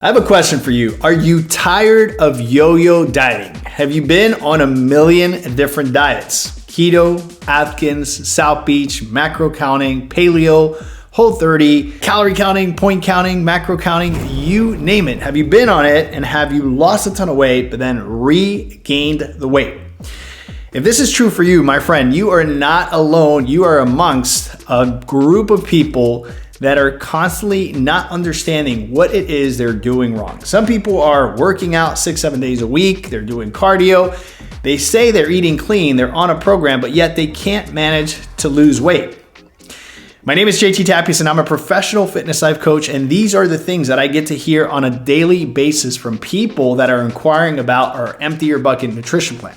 I have a question for you. Are you tired of yo-yo dieting? Have you been on a million different diets? Keto, Atkins, South Beach, macro counting, paleo, Whole30, calorie counting, point counting, macro counting, you name it. Have you been on it and have you lost a ton of weight but then regained the weight? If this is true for you, my friend, you are not alone. You are amongst a group of people that are constantly not understanding what it is they're doing wrong. Some people are working out 6-7 days a week. They're doing cardio. They say they're eating clean. They're on a program, but yet they can't manage to lose weight. My name is JT Tapias, and I'm a professional fitness life coach. And these are the things that I get to hear on a daily basis from people that are inquiring about our empty your bucket nutrition plan.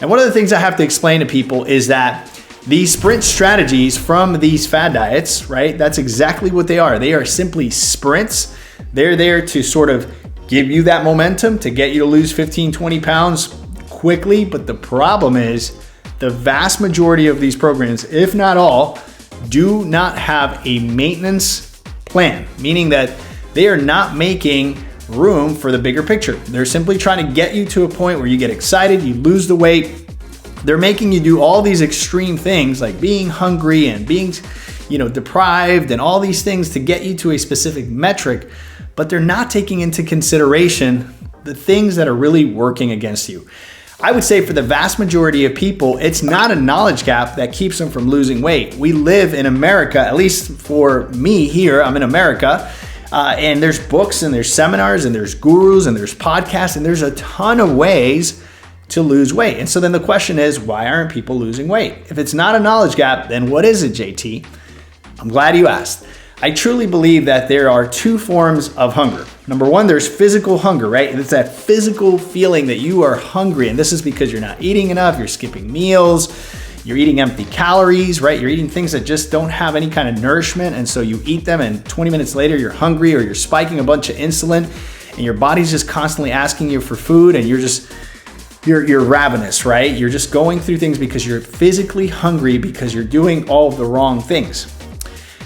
And one of the things I have to explain to people is that these sprint strategies from these fad diets, right? That's exactly what they are. They are simply sprints. They're there to sort of give you that momentum to get you to lose 15, 20 pounds quickly. But the problem is the vast majority of these programs, if not all, do not have a maintenance plan, meaning that they are not making room for the bigger picture. They're simply trying to get you to a point where you get excited, you lose the weight. They're making you do all these extreme things like being hungry and being, deprived and all these things to get you to a specific metric, but they're not taking into consideration the things that are really working against you. I would say for the vast majority of people, it's not a knowledge gap that keeps them from losing weight. We live in America, at least for me here, I'm in America, and there's books and there's seminars and there's gurus and there's podcasts and there's a ton of ways to lose weight. And so then the question is, why aren't people losing weight? If it's not a knowledge gap, then what is it, JT? I'm glad you asked. I truly believe that there are two forms of hunger. Number one, there's physical hunger, right? And it's that physical feeling that you are hungry. And this is because you're not eating enough, you're skipping meals, you're eating empty calories, right? You're eating things that just don't have any kind of nourishment. And so you eat them and 20 minutes later, you're hungry or you're spiking a bunch of insulin and your body's just constantly asking you for food and you're ravenous, right? You're just going through things because you're physically hungry because you're doing all of the wrong things.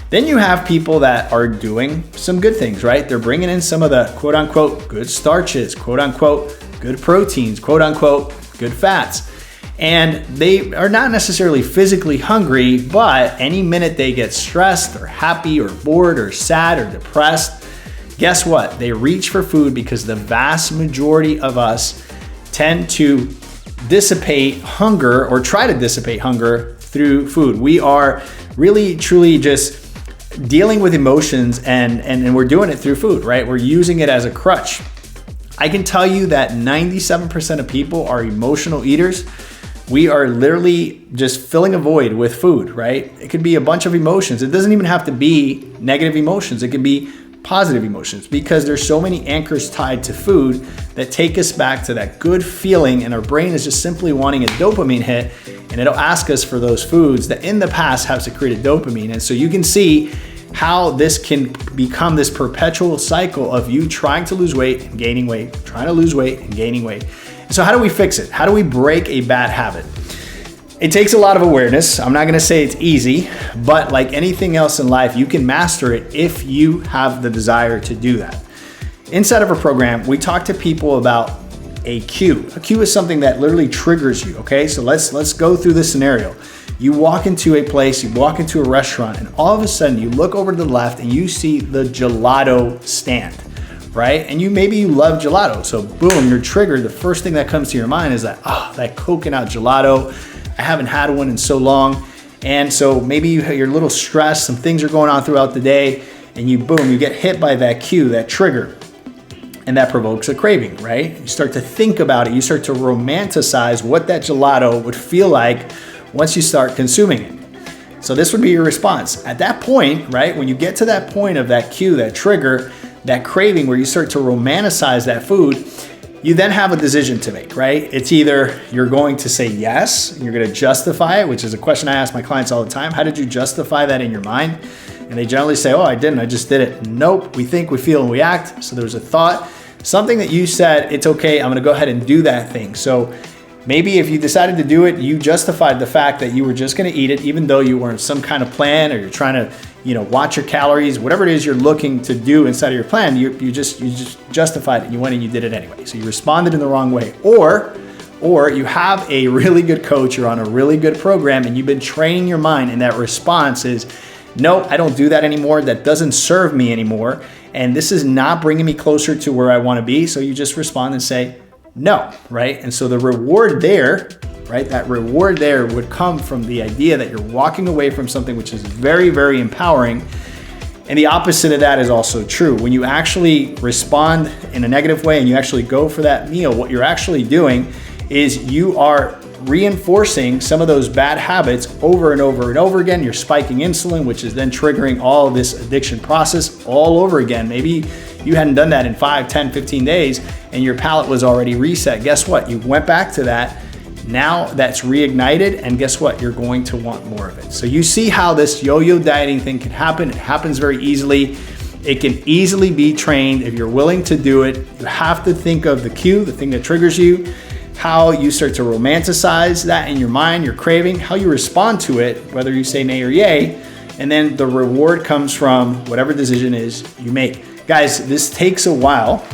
Then you have people that are doing some good things, right? They're bringing in some of the quote unquote good starches, quote unquote good proteins, quote unquote good fats. And they are not necessarily physically hungry, but any minute they get stressed or happy or bored or sad or depressed, guess what? They reach for food because the vast majority of us tend to dissipate hunger or try to dissipate hunger through food. We are really, truly just dealing with emotions and we're doing it through food, right? We're using it as a crutch. I can tell you that 97% of people are emotional eaters. We are literally just filling a void with food, right? It could be a bunch of emotions. It doesn't even have to be negative emotions. It could be positive emotions because there's so many anchors tied to food that take us back to that good feeling, and our brain is just simply wanting a dopamine hit, and it'll ask us for those foods that in the past have secreted dopamine. And so you can see how this can become this perpetual cycle of you trying to lose weight and gaining weight, trying to lose weight and gaining weight. So how do we fix it? How do we break a bad habit? It takes a lot of awareness. I'm not gonna say it's easy, but like anything else in life, you can master it if you have the desire to do that. Inside of a program, we talk to people about a cue. A cue is something that literally triggers you, okay? So let's go through this scenario. You walk into a place, you walk into a restaurant, and all of a sudden you look over to the left and you see the gelato stand, right? And maybe you love gelato. So boom, you're triggered. The first thing that comes to your mind is that coconut gelato. I haven't had one in so long. And so maybe you're a little stressed, some things are going on throughout the day, and you get hit by that cue, that trigger. And that provokes a craving, right? You start to think about it. You start to romanticize what that gelato would feel like once you start consuming it. So this would be your response. At that point, right, when you get to that point of that cue, that trigger, that craving where you start to romanticize that food, you then have a decision to make, right? It's either you're going to say yes, and you're going to justify it, which is a question I ask my clients all the time. How did you justify that in your mind? And they generally say, I didn't, I just did it. Nope, we think, we feel, and we act. So there was a thought, something that you said, it's okay, I'm gonna go ahead and do that thing. So Maybe if you decided to do it, you justified the fact that you were just going to eat it, even though you weren't some kind of plan, or you're trying to, watch your calories, whatever it is you're looking to do inside of your plan, you just justified it. You went and you did it anyway. So you responded in the wrong way. Or you have a really good coach, you're on a really good program, and you've been training your mind, and that response is, no, I don't do that anymore. That doesn't serve me anymore. And this is not bringing me closer to where I want to be. So you just respond and say, no, right? And so the reward there, right? That reward there would come from the idea that you're walking away from something which is very, very empowering. And the opposite of that is also true. When you actually respond in a negative way and you actually go for that meal, what you're actually doing is you are reinforcing some of those bad habits over and over and over again. You're spiking insulin, which is then triggering all of this addiction process all over again. Maybe you hadn't done that in 5, 10, 15 days and your palate was already reset. Guess what? You went back to that. Now that's reignited, and guess what? You're going to want more of it. So you see how this yo-yo dieting thing can happen. It happens very easily. It can easily be trained if you're willing to do it. You have to think of the cue, the thing that triggers you, how you start to romanticize that in your mind, your craving, how you respond to it, whether you say nay or yay, and then the reward comes from whatever decision is you make. Guys, this takes a while,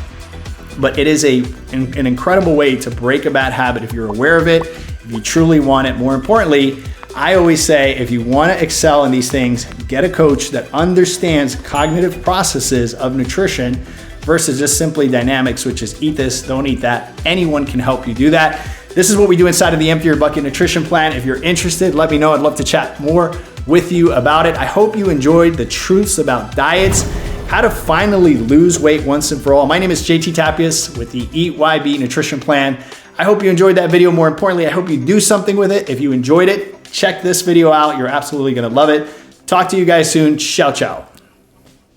but it is an incredible way to break a bad habit if you're aware of it, if you truly want it. More importantly, I always say, if you want to excel in these things, get a coach that understands cognitive processes of nutrition versus just simply dynamics, which is eat this, don't eat that. Anyone can help you do that. This is what we do inside of the Empty Your Bucket Nutrition Plan. If you're interested, let me know. I'd love to chat more with you about it. I hope you enjoyed the truths about diets, how to finally lose weight once and for all. My name is JT Tapias with the Eat YB Nutrition Plan. I hope you enjoyed that video. More importantly, I hope you do something with it. If you enjoyed it, check this video out. You're absolutely gonna love it. Talk to you guys soon. Ciao, ciao.